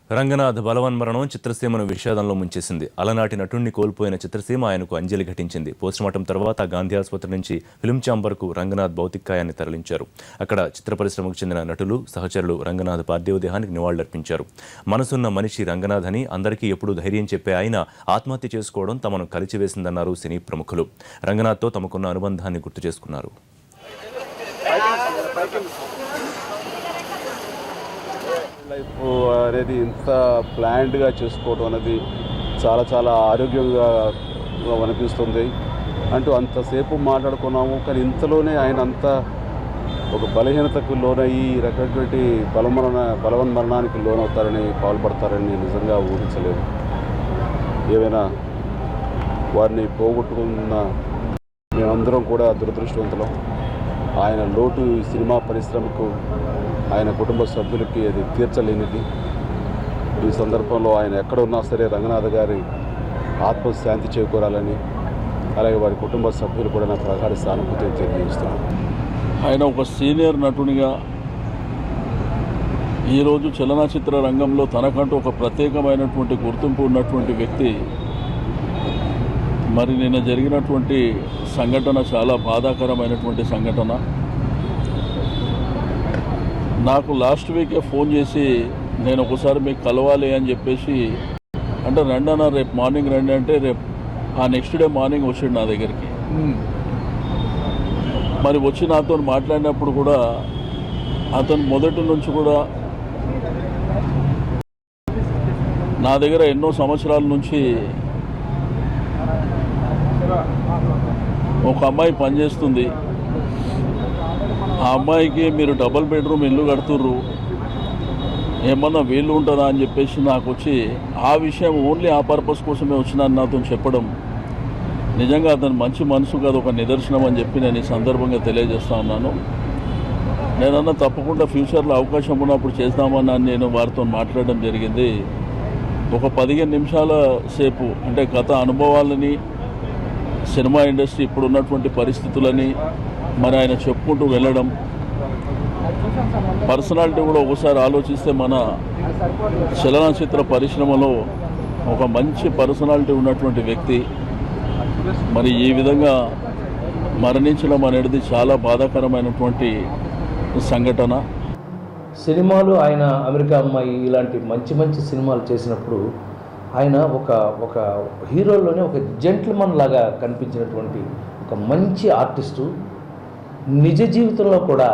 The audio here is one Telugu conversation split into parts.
రంగనాథ్ బలవన్మరణం చిత్రసీమను విషాదంలో ముంచేసింది. అలనాటి నటుణ్ణి కోల్పోయిన చిత్రసీమ ఆయనకు అంజలి ఘటించింది. పోస్టుమార్టం తర్వాత గాంధీ ఆసుపత్రి నుంచి ఫిల్మ్ ఛాంబర్కు రంగనాథ్ భౌతికాయాన్ని తరలించారు. అక్కడ చిత్ర పరిశ్రమకు చెందిన నటులు, సహచరులు రంగనాథ్ పార్థివదేహానికి నివాళులర్పించారు. మనసున్న మనిషి రంగనాథ్ అని అందరికీ ఎప్పుడూ ధైర్యం చెప్పే ఆయన ఆత్మహత్య చేసుకోవడం తమను కలిచివేసిందన్నారు సినీ ప్రముఖులు. రంగనాథ్తో తమకున్న అనుబంధాన్ని గుర్తు చేసుకున్నారు. లైఫ్ అనేది ఇంత ప్లాన్డ్గా చేసుకోవడం అనేది చాలా చాలా ఆరోగ్యంగా అనిపిస్తుంది. అంతసేపు మాట్లాడుకున్నాము, కానీ ఇంతలోనే ఆయన అంత ఒక బలహీనతకు లోనయ్యి ఈ రకమైనటువంటి బలవన్మరణానికి లోనవుతారని, పాల్పడతారని నిజంగా ఊహించలేదు. ఏవైనా వారిని పోగొట్టుకున్న మేమందరం కూడా దురదృష్టవంతులం. ఆయన లోటు ఈ సినిమా పరిశ్రమకు, ఆయన కుటుంబ సభ్యులకి అది తీర్చలేనిది. ఈ సందర్భంలో ఆయన ఎక్కడ ఉన్నా సరే రంగనాథ్ గారి ఆత్మశాంతి చేకూరాలని, అలాగే వారి కుటుంబ సభ్యులు కూడా నా ప్రగాఢ సానుభూతిని తెలియజేస్తున్నాను. ఆయన ఒక సీనియర్ నటునిగా ఈరోజు చలనచిత్ర రంగంలో తనకంటూ ఒక ప్రత్యేకమైనటువంటి గుర్తింపు ఉన్నటువంటి వ్యక్తి. మరి నిన్న జరిగినటువంటి సంఘటన చాలా బాధాకరమైనటువంటి సంఘటన. నాకు లాస్ట్ వీకే ఫోన్ చేసి నేను ఒకసారి మీకు కలవాలి అని చెప్పేసి అంటే రండి అన్న, రేపు మార్నింగ్ రండి అంటే రేపు ఆ నెక్స్ట్ డే మార్నింగ్ వచ్చాడు నా దగ్గరికి. మరి వచ్చి నాతో మాట్లాడినప్పుడు కూడా అతను మొదటి నుంచి కూడా నా దగ్గర ఎన్నో సంవత్సరాల నుంచి ఒక అమ్మాయి పనిచేస్తుంది, ఆ అమ్మాయికి మీరు డబుల్ బెడ్రూమ్ ఇల్లు కడుతుర్రు, ఏమన్నా వీలు ఉంటుందా అని చెప్పేసి నాకు వచ్చి ఆ విషయం ఓన్లీ ఆ పర్పస్ కోసమే వచ్చినాను నాతో చెప్పడం నిజంగా అతను మంచి మనసు కాదు, ఒక నిదర్శనం అని చెప్పి నేను ఈ సందర్భంగా తెలియజేస్తా ఉన్నాను. నేనన్నా తప్పకుండా ఫ్యూచర్లో అవకాశం ఉన్నప్పుడు చేద్దామని నేను వారితో మాట్లాడడం జరిగింది. ఒక 15 నిమిషాల సేపు అంటే గత అనుభవాలని, సినిమా ఇండస్ట్రీ ఇప్పుడున్నటువంటి పరిస్థితులని మరి ఆయన చెప్పుకుంటూ వెళ్ళడం, పర్సనాలిటీ కూడా ఒకసారి ఆలోచిస్తే మన చలనచిత్ర పరిశ్రమలో ఒక మంచి పర్సనాలిటీ ఉన్నటువంటి వ్యక్తి మరి ఈ విధంగా మరణించడం అనేది చాలా బాధాకరమైనటువంటి సంఘటన. సినిమాలు ఆయన అమెరికా అమ్మాయి ఇలాంటి మంచి మంచి సినిమాలు చేసినప్పుడు ఆయన ఒక హీరోలోనే ఒక జెంట్ల్మన్ లాగా కనిపించినటువంటి ఒక మంచి ఆర్టిస్టు. నిజ జీవితంలో కూడా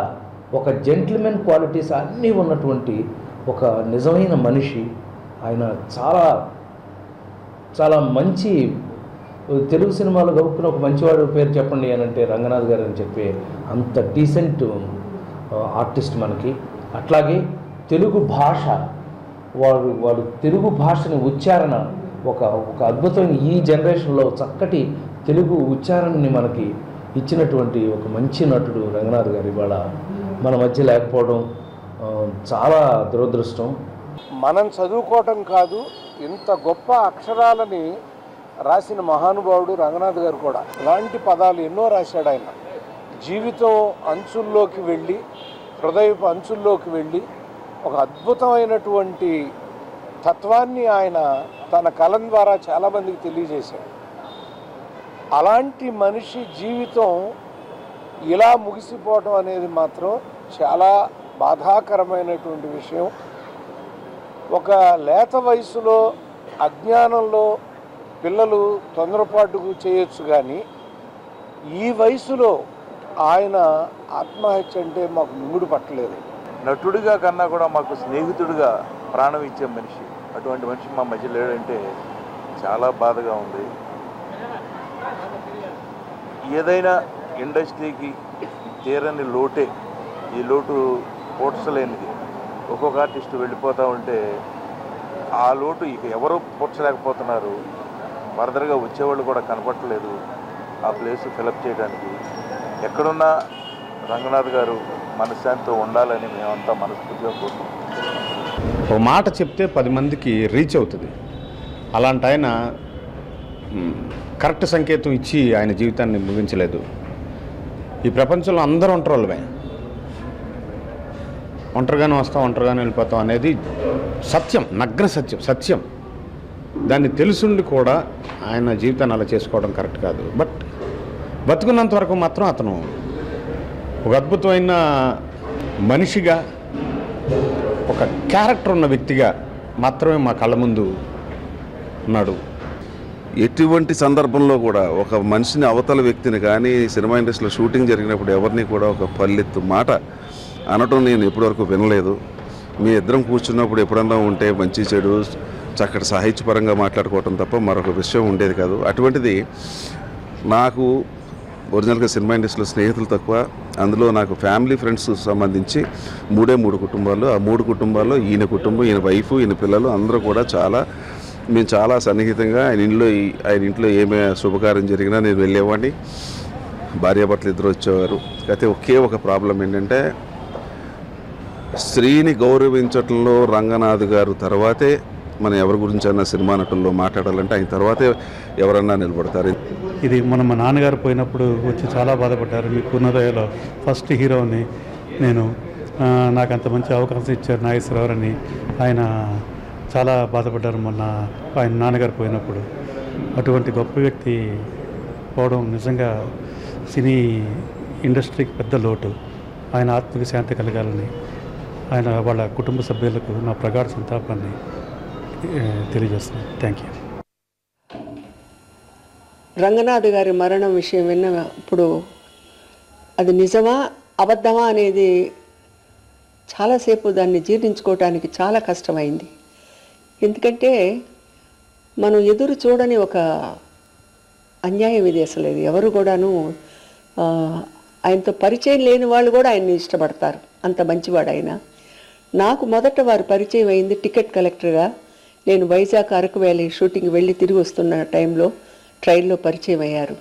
ఒక జెంట్ల్మెన్ క్వాలిటీస్ అన్నీ ఉన్నటువంటి ఒక నిజమైన మనిషి. ఆయన చాలా చాలా మంచి తెలుగు సినిమాలో గౌక్కున ఒక మంచివాడు పేరు చెప్పండి అని అంటే రంగనాథ్ గారు అని చెప్పే అంత డీసెంట్ ఆర్టిస్ట్ మనకి. అట్లాగే తెలుగు భాష, వాడు తెలుగు భాషని ఉచ్చారణ ఒక అద్భుతమైన ఈ జనరేషన్లో చక్కటి తెలుగు ఉచ్చారణని మనకి ఇచ్చినటువంటి ఒక మంచి నటుడు రంగనాథ్ గారు ఇవాళ మన మధ్య లేకపోవడం చాలా దురదృష్టం. మనం చదువుకోవటం కాదు, ఇంత గొప్ప అక్షరాలని రాసిన మహానుభావుడు రంగనాథ్ గారు కూడా. ఇలాంటి పదాలు ఎన్నో రాశాడు ఆయన. జీవితం అంచుల్లోకి వెళ్ళి, హృదయపు అంచుల్లోకి వెళ్ళి ఒక అద్భుతమైనటువంటి తత్వాన్ని ఆయన తన కలం ద్వారా చాలామందికి తెలియజేశాడు. అలాంటి మనిషి జీవితం ఇలా ముగిసిపోవడం అనేది మాత్రం చాలా బాధాకరమైనటువంటి విషయం. ఒక లేత వయసులో అజ్ఞానంలో పిల్లలు తొందరపాటుకు చేయొచ్చు, కానీ ఈ వయసులో ఆయన ఆత్మహత్య అంటే మాకు మింగుడు పట్టలేదు. నటుడిగా కన్నా కూడా మాకు స్నేహితుడిగా ప్రాణం ఇచ్చే మనిషి, అటువంటి మనిషి మా మధ్య లేడంటే చాలా బాధగా ఉంది. ఏదైనా ఇండస్ట్రీకి తీరని లోటే, ఈ లోటు పూడ్చలేనిది. ఒక్కొక్క ఆర్టిస్టు వెళ్ళిపోతూ ఉంటే ఆ లోటు ఇక ఎవరూ పూడ్చలేకపోతున్నారు. ఫర్దర్గా వచ్చేవాళ్ళు కూడా కనపడలేదు ఆ ప్లేస్ ఫిలప్ చేయడానికి. ఎక్కడున్నా రంగనాథ్ గారు మనశ్శాంతితో ఉండాలని మేమంతా మనస్ఫూర్తిగా కోరుకుంటున్నాం. ఒక మాట చెప్తే 10 మందికి రీచ్ అవుతుంది. అలాంటి ఆయన కరెక్ట్ సంకేతం ఇచ్చి ఆయన జీవితాన్ని ముగించలేదు. ఈ ప్రపంచంలో అందరూ ఒంటరివాళ్ళమే. ఒంటరిగానే వస్తాం, ఒంటరిగానే వెళ్ళిపోతాం అనేది సత్యం, నగ్న సత్యం. దాన్ని తెలుసుండి కూడా ఆయన జీవితాన్ని అలా చేసుకోవడం కరెక్ట్ కాదు. బట్ బతుకున్నంత వరకు మాత్రం అతను ఒక అద్భుతమైన మనిషిగా, ఒక క్యారెక్టర్ ఉన్న వ్యక్తిగా మాత్రమే మా కళ్ళ ముందు ఉన్నాడు. ఎటువంటి సందర్భంలో కూడా ఒక మనిషిని, అవతల వ్యక్తిని కానీ సినిమా ఇండస్ట్రీలో షూటింగ్ జరిగినప్పుడు ఎవరిని కూడా ఒక పల్లెత్తు మాట అనటం నేను ఇప్పటివరకు వినలేదు. మీ ఇద్దరం కూర్చున్నప్పుడు ఎప్పుడన్నా ఉంటే మంచి చెడు చక్కటి సాహిత్యపరంగా మాట్లాడుకోవటం తప్ప మరొక విషయం ఉండేది కాదు. అటువంటిది నాకు ఒరిజినల్గా సినిమా ఇండస్ట్రీలో స్నేహితులు తక్కువ. అందులో నాకు ఫ్యామిలీ ఫ్రెండ్స్ సంబంధించి 3 కుటుంబాలు. ఆ 3 కుటుంబాల్లో ఈయన కుటుంబం, ఈయన వైఫ్, ఈయన పిల్లలు అందరూ కూడా మేము చాలా సన్నిహితంగా ఆయన ఇంట్లో ఏమే శుభకార్యం జరిగినా నేను వెళ్ళేవాడిని. భార్యాభర్తలు ఇద్దరు వచ్చేవారు. అయితే ఒకే ఒక ప్రాబ్లం ఏంటంటే, స్త్రీని గౌరవించటంలో రంగనాథ్ గారు తర్వాతే మనం ఎవరి గురించి అన్నా సినిమా నటుల్లో మాట్లాడాలంటే ఆయన తర్వాతే ఎవరన్నా నిలబడతారు. ఇది మా నాన్నగారు పోయినప్పుడు వచ్చి చాలా బాధపడ్డారు. మీ పూర్ణోదయలో ఫస్ట్ హీరోని నేను, నాకు అంత మంచి అవకాశం ఇచ్చారు నాగేశ్వరరావు అని ఆయన చాలా బాధపడ్డారు మొన్న ఆయన నాన్నగారు పోయినప్పుడు. అటువంటి గొప్ప వ్యక్తి పోవడం నిజంగా సినీ ఇండస్ట్రీకి పెద్ద లోటు. ఆయన ఆత్మకి శాంతి కలగాలని ఆయన వాళ్ళ కుటుంబ సభ్యులకు నా ప్రగాఢ సంతాపాన్ని తెలియజేస్తున్నాను. Thank you. రంగనాథ్ గారి మరణం విషయం విన్నప్పుడు అది నిజమా అబద్ధమా అనేది చాలాసేపు దాన్ని జీర్ణించుకోవటానికి చాలా కష్టమైంది. ఎందుకంటే మనం ఎదురు చూడని ఒక అన్యాయం ఇది. అసలు ఇది ఎవరు కూడాను ఆయనతో పరిచయం లేని వాళ్ళు కూడా ఆయన్ని ఇష్టపడతారు, అంత మంచివాడు ఆయన. నాకు మొదట వారు పరిచయం అయింది టికెట్ కలెక్టర్గా. నేను వైజాగ్ అరకు వ్యాలీ షూటింగ్ వెళ్ళి తిరిగి వస్తున్న టైంలో ట్రైన్లో పరిచయం అయ్యారు.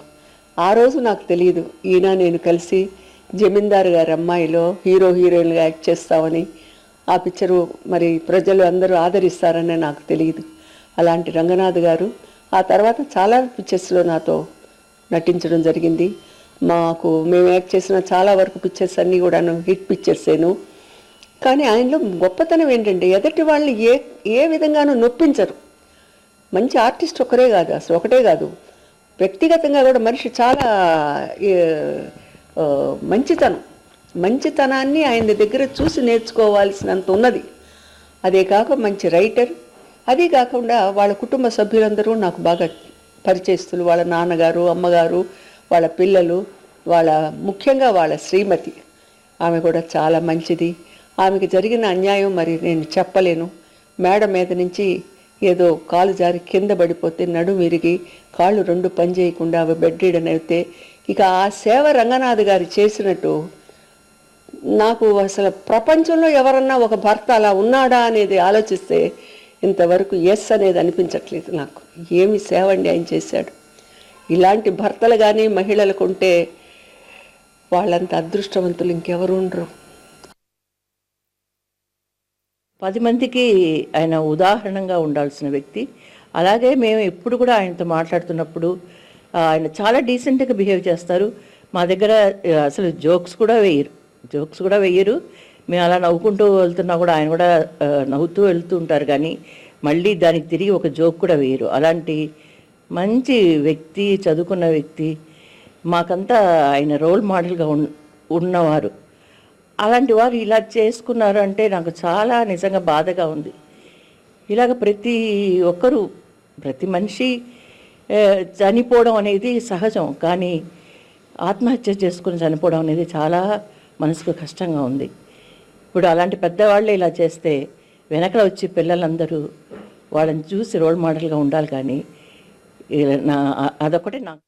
ఆ రోజు నాకు తెలియదు ఈయన నేను కలిసి జమీందారు గారి అమ్మాయిలో హీరోయిన్గా యాక్ట్ చేస్తామని, ఆ పిక్చరు మరి ప్రజలు అందరూ ఆదరిస్తారని నాకు తెలియదు. అలాంటి రంగనాథ్ గారు ఆ తర్వాత చాలా పిక్చర్స్లో నాతో నటించడం జరిగింది. మేము యాక్ట్ చేసిన చాలా వరకు పిక్చర్స్ అన్నీ కూడాను హిట్ పిక్చర్సేను. కానీ ఆయనలో గొప్పతనం ఏంటంటే ఎదుటి వాళ్ళని ఏ విధంగానూ నొప్పించరు. మంచి ఆర్టిస్ట్ ఒకటే కాదు, వ్యక్తిగతంగా కూడా మనిషి చాలా మంచితనాన్ని ఆయన దగ్గర చూసి నేర్చుకోవాల్సినంత ఉన్నది. అదే కాక మంచి రైటర్. అదే కాకుండా వాళ్ళ కుటుంబ సభ్యులందరూ నాకు బాగా పరిచయస్తులు. వాళ్ళ నాన్నగారు, అమ్మగారు, వాళ్ళ పిల్లలు, ముఖ్యంగా వాళ్ళ శ్రీమతి, ఆమె కూడా చాలా మంచిది. ఆమెకి జరిగిన అన్యాయం మరి నేను చెప్పలేను. మేడ మీద నుంచి ఏదో కాలు జారి కింద పడిపోతే నడుము విరిగి కాళ్ళు 2 పని చేయకుండా అవి బెడ్ రీడన్ అయితే, ఇక ఆ సేవ రంగనాథ్ గారు చేసినట్టు నాకు అసలు ప్రపంచంలో ఎవరన్నా ఒక భర్త అలా ఉన్నాడా అనేది ఆలోచిస్తే ఇంతవరకు ఎస్ అనేది అనిపించట్లేదు నాకు. ఏమి సేవ అండి ఆయన చేశాడు. ఇలాంటి భర్తలు కానీ మహిళలకు ఉంటే వాళ్ళంత అదృష్టవంతులు ఇంకెవరు ఉండరు. 10 మందికి ఆయన ఉదాహరణంగా ఉండాల్సిన వ్యక్తి. అలాగే మేము ఎప్పుడు కూడా ఆయనతో మాట్లాడుతున్నప్పుడు ఆయన చాలా డీసెంట్గా బిహేవ్ చేస్తారు. మా దగ్గర అసలు జోక్స్ కూడా వేయరు. మేము అలా నవ్వుకుంటూ వెళ్తున్నా కూడా ఆయన కూడా నవ్వుతూ వెళ్తూ ఉంటారు, కానీ మళ్ళీ దానికి తిరిగి ఒక జోక్ కూడా వేయరు. అలాంటి మంచి వ్యక్తి, చదువుకున్న వ్యక్తి, మాకంతా ఆయన రోల్ మోడల్గా ఉన్నవారు. అలాంటి వారు ఇలా చేసుకున్నారు అంటే నాకు చాలా నిజంగా బాధగా ఉంది. ఇలాగ ప్రతి మనిషి చనిపోవడం అనేది సహజం, కానీ ఆత్మహత్య చేసుకుని చనిపోవడం అనేది చాలా మనసుకు కష్టంగా ఉంది. ఇప్పుడు అలాంటి పెద్దవాళ్ళే ఇలా చేస్తే వెనకల వచ్చి పిల్లలందరూ వాళ్ళని చూసి రోల్ మోడల్గా ఉండాలి, కానీ అదొకటే నాకు